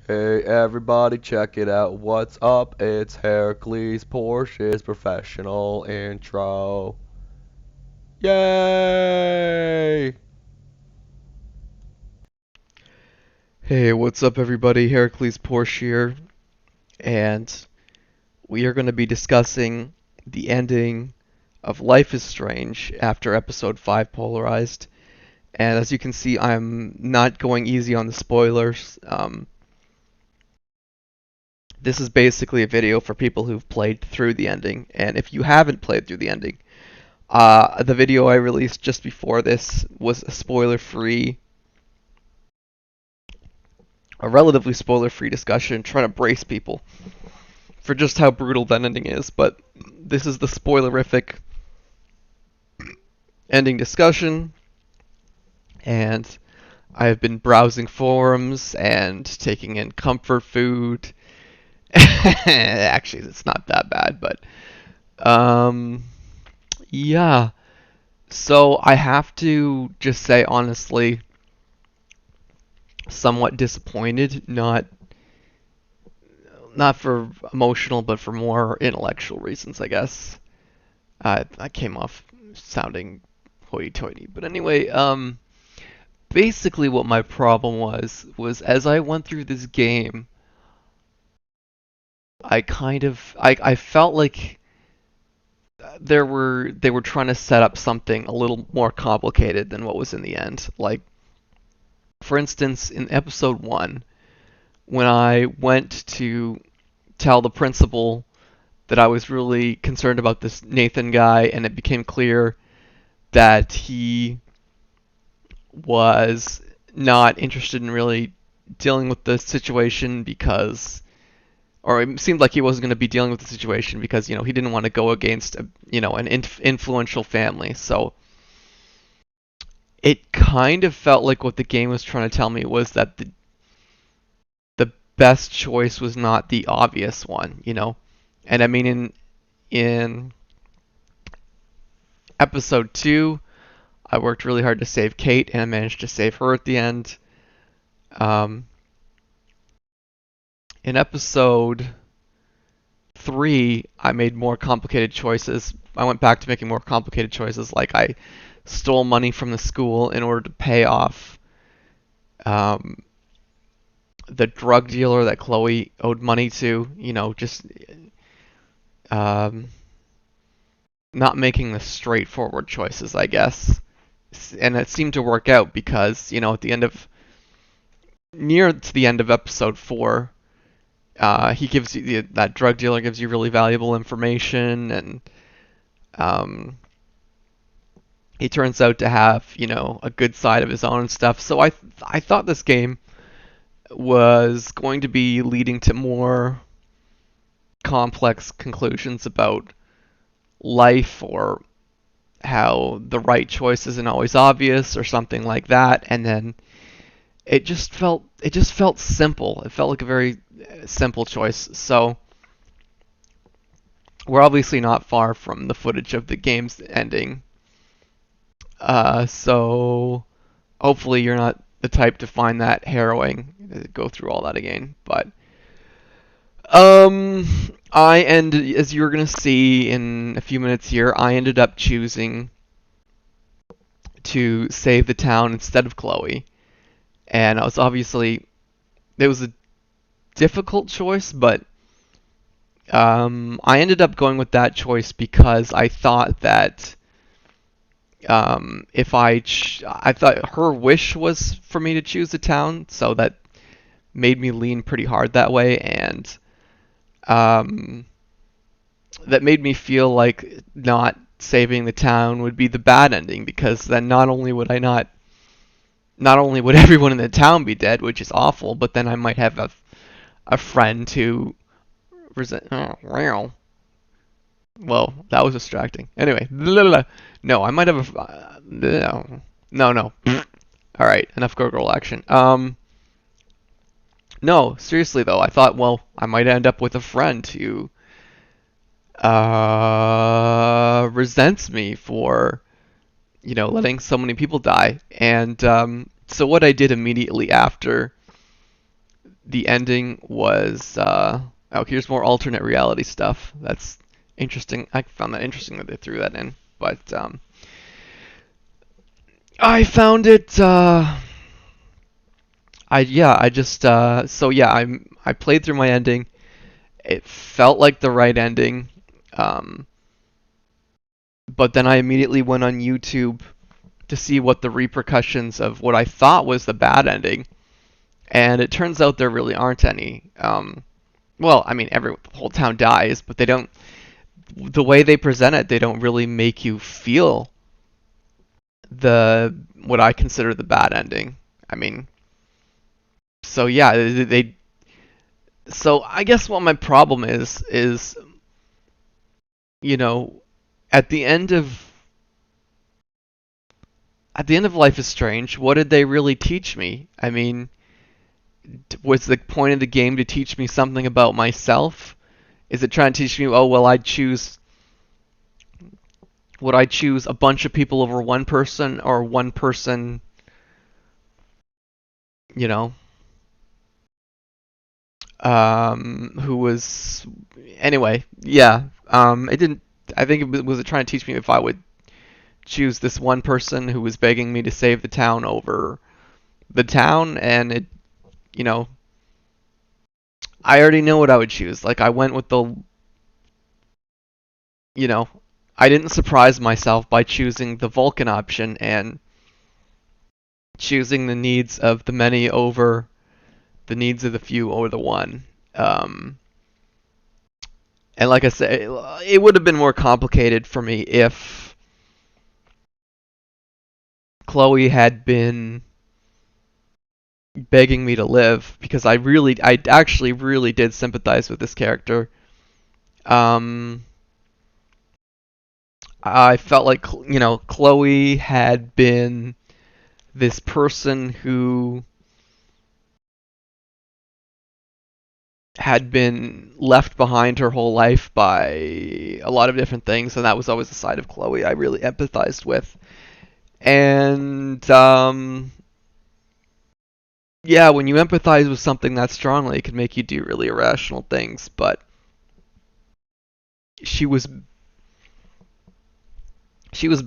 Hey everybody, check it out. What's up? It's Heracles Porsche's professional intro. Yay! Hey, what's up, everybody? Heracles Porsche here, and we are going to be discussing the ending of Life is Strange after episode 5 Polarized. And as you can see, I'm not going easy on the spoilers. This is basically a video for people who've played through the ending, and if you haven't played through the ending, the video I released just before this was a relatively spoiler-free discussion, trying to brace people for just how brutal that ending is, but this is the spoilerific ending discussion, and I have been browsing forums and taking in comfort food. Actually, it's not that bad, but um, yeah. So I have to just say honestly, somewhat disappointed. Not for emotional, but for more intellectual reasons, I guess. I came off sounding hoity-toity, but anyway, basically what my problem was as I went through this game, I felt like they were trying to set up something a little more complicated than what was in the end. Like, for instance, in episode 1, when I went to tell the principal that I was really concerned about this Nathan guy, and it became clear that he was not interested in really dealing with the situation because, or it seemed like he wasn't going to be dealing with the situation because he didn't want to go against an influential family. So it kind of felt like what the game was trying to tell me was that the best choice was not the obvious one. And I mean in episode 2, I worked really hard to save Kate, and I managed to save her at the end. Um, in episode 3, I made more complicated choices. I went back to making more complicated choices, like I stole money from the school in order to pay off um, the drug dealer that Chloe owed money to. Just um, not making the straightforward choices, I guess. And it seemed to work out because, at the end of near to the end of episode 4, he gives you that drug dealer gives you really valuable information, and um, he turns out to have a good side of his own and stuff. So I thought this game was going to be leading to more complex conclusions about life, or how the right choice isn't always obvious or something like that. And then it just felt simple. It felt like a very simple choice. So we're obviously not far from the footage of the game's ending. So hopefully you're not the type to find that harrowing, to go through all that again. But um, as you're gonna see in a few minutes here, I ended up choosing to save the town instead of Chloe, and it was a difficult choice, but I ended up going with that choice because I thought that if I thought her wish was for me to choose a town, so that made me lean pretty hard that way, and um, that made me feel like not saving the town would be the bad ending, because then not only would everyone in the town be dead, which is awful, but then I might have a friend who resent. Oh, wow. Well, that was distracting. Anyway, no, I might have no. All right, enough Google action. No, seriously though, I thought, well, I might end up with a friend who resents me for letting so many people die. And so what I did immediately after the ending was oh, here's more alternate reality stuff. That's interesting. I found that interesting that they threw that in, but I found it. I just so yeah, I played through my ending. It felt like the right ending, um, but then I immediately went on YouTube to see what the repercussions of what I thought was the bad ending, and it turns out there really aren't any. Well, I mean, the whole town dies, but they don't. The way they present it, they don't really make you feel the what I consider the bad ending. I mean, so yeah, they so I guess what my problem is you know at the end of Life is Strange, what did they really teach me? I mean, was the point of the game to teach me something about myself? Is it trying to teach me, oh well, would I choose a bunch of people over one person, or one person, you know, who was anyway, yeah. It didn't. I think it was trying to teach me if I would choose this one person who was begging me to save the town over the town, and you know, I already know what I would choose. Like I went with you know, I didn't surprise myself by choosing the Vulcan option and choosing the needs of the many over the needs of the few over the one. Um, and like I said, it would have been more complicated for me if Chloe had been begging me to live, because I actually really did sympathize with this character. Um, I felt like, Chloe had been this person who had been left behind her whole life by a lot of different things, and that was always the side of Chloe I really empathized with. And yeah, when you empathize with something that strongly, it can make you do really irrational things. But she was she was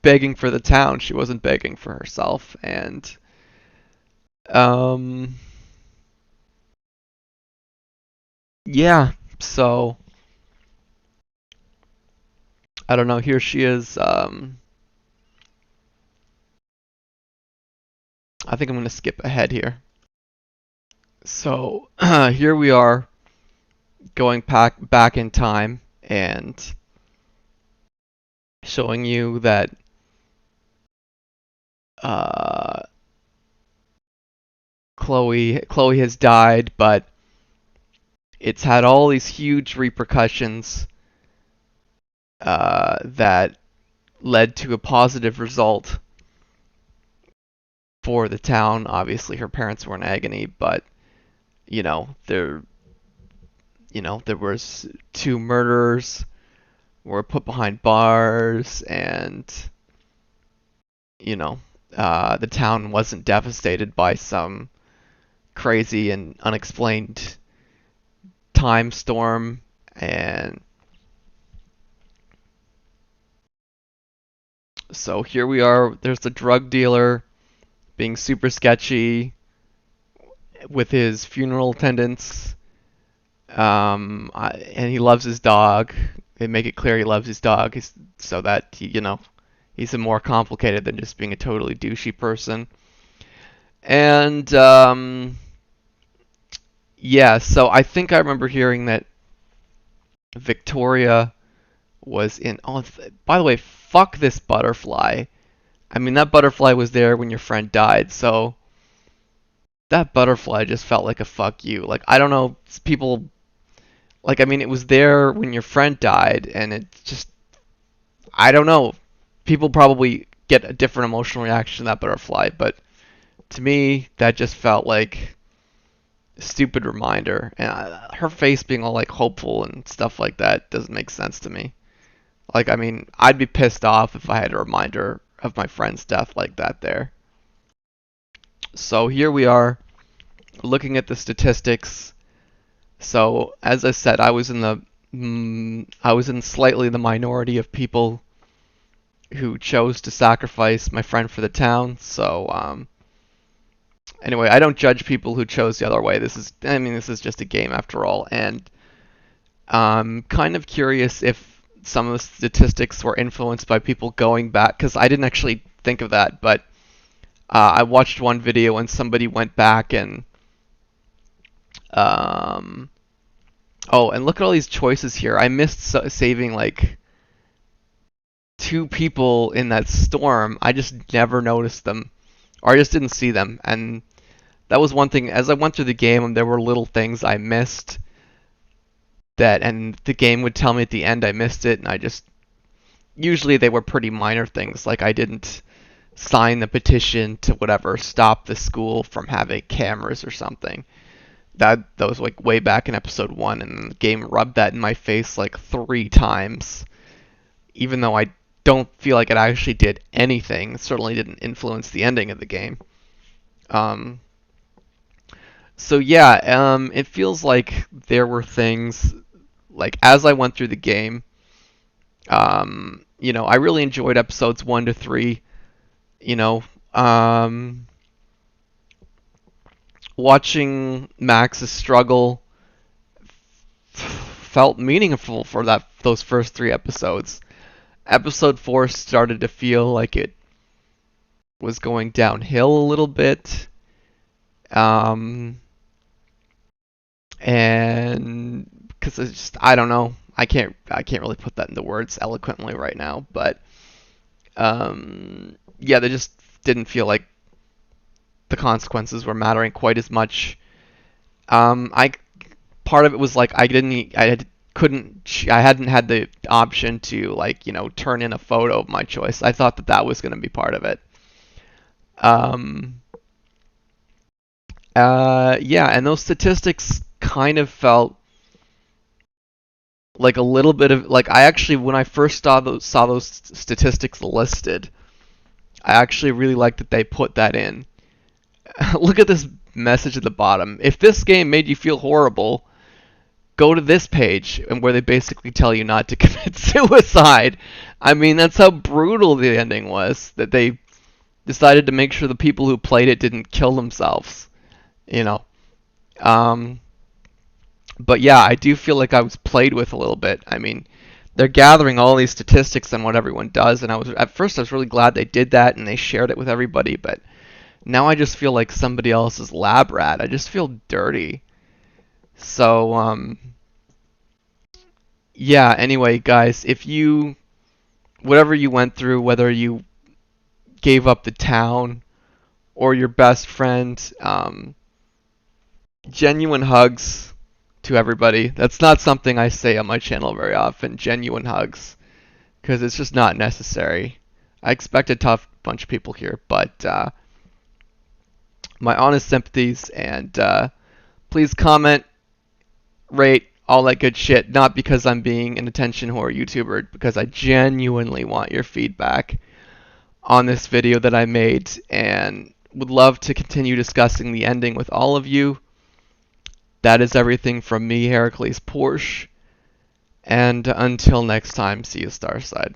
begging for the town. She wasn't begging for herself, and um, yeah. So I don't know. Here she is. I think I'm gonna skip ahead here. So here we are going back in time and showing you that uh, Chloe has died, but it's had all these huge repercussions that led to a positive result for the town. Obviously, her parents were in agony, but you know there there was two murderers were put behind bars, and you know the town wasn't devastated by some crazy and unexplained time storm. And so here we are. There's the drug dealer being super sketchy with his funeral attendants. And he loves his dog. They make it clear he loves his dog, so that he's more complicated than just being a totally douchey person. And yeah, so I think I remember hearing that Victoria was in. Oh, by the way, fuck this butterfly. I mean, that butterfly was there when your friend died, so that butterfly just felt like a fuck you. Like, I don't know, people. Like, I mean, it was there when your friend died, and it just. I don't know. People probably get a different emotional reaction to that butterfly, but to me, that just felt like a stupid reminder. And her face being all, like, hopeful and stuff like that doesn't make sense to me. Like, I mean, I'd be pissed off if I had a reminder of my friend's death like that there. So here we are. looking at the statistics. So as I said, I was in slightly the minority of people who chose to sacrifice my friend for the town. So anyway, I don't judge people who chose the other way. This is just a game after all, and I'm kind of curious if some of the statistics were influenced by people going back, because I didn't actually think of that, but I watched one video and somebody went back and um, oh, and look at all these choices here. I missed saving like two people in that storm. I just never noticed them, or I just didn't see them. And that was one thing. As I went through the game, there were little things I missed and the game would tell me at the end I missed it, and I just usually they were pretty minor things, like I didn't sign the petition to whatever stop the school from having cameras or something. That was like way back in episode 1, and the game rubbed that in my face like 3 times, even though I don't feel like it actually did anything. It certainly didn't influence the ending of the game. Um, so yeah, it feels like there were things like as I went through the game. I really enjoyed episodes 1 to 3. You know, watching Max's struggle felt meaningful for those first 3 episodes. Episode 4 started to feel like it was going downhill a little bit. And because it's just I don't know. I can't really put that into words eloquently right now, but yeah, they just didn't feel like the consequences were mattering quite as much. I Part of it was like I hadn't had the option to turn in a photo of my choice. I thought that was going to be part of it. Yeah, and those statistics kind of felt like a little bit of like I actually when I first saw those statistics listed, I actually really liked that they put that in. Look at this message at the bottom. If this game made you feel horrible, go to this page, and where they basically tell you not to commit suicide. I mean, that's how brutal the ending was, that they decided to make sure the people who played it didn't kill themselves. You know. But yeah, I do feel like I was played with a little bit. I mean, they're gathering all these statistics on what everyone does, and at first I was really glad they did that and they shared it with everybody, but now I just feel like somebody else's lab rat. I just feel dirty. So, yeah, anyway, guys, whatever you went through, whether you gave up the town or your best friend, genuine hugs to everybody. That's not something I say on my channel very often, genuine hugs, because it's just not necessary. I expect a tough bunch of people here, but my honest sympathies, and please comment, rate, all that good shit, not because I'm being an attention whore YouTuber, because I genuinely want your feedback on this video that I made, and would love to continue discussing the ending with all of you. That is everything from me, Heracles Porsche, and until next time, see you Starside.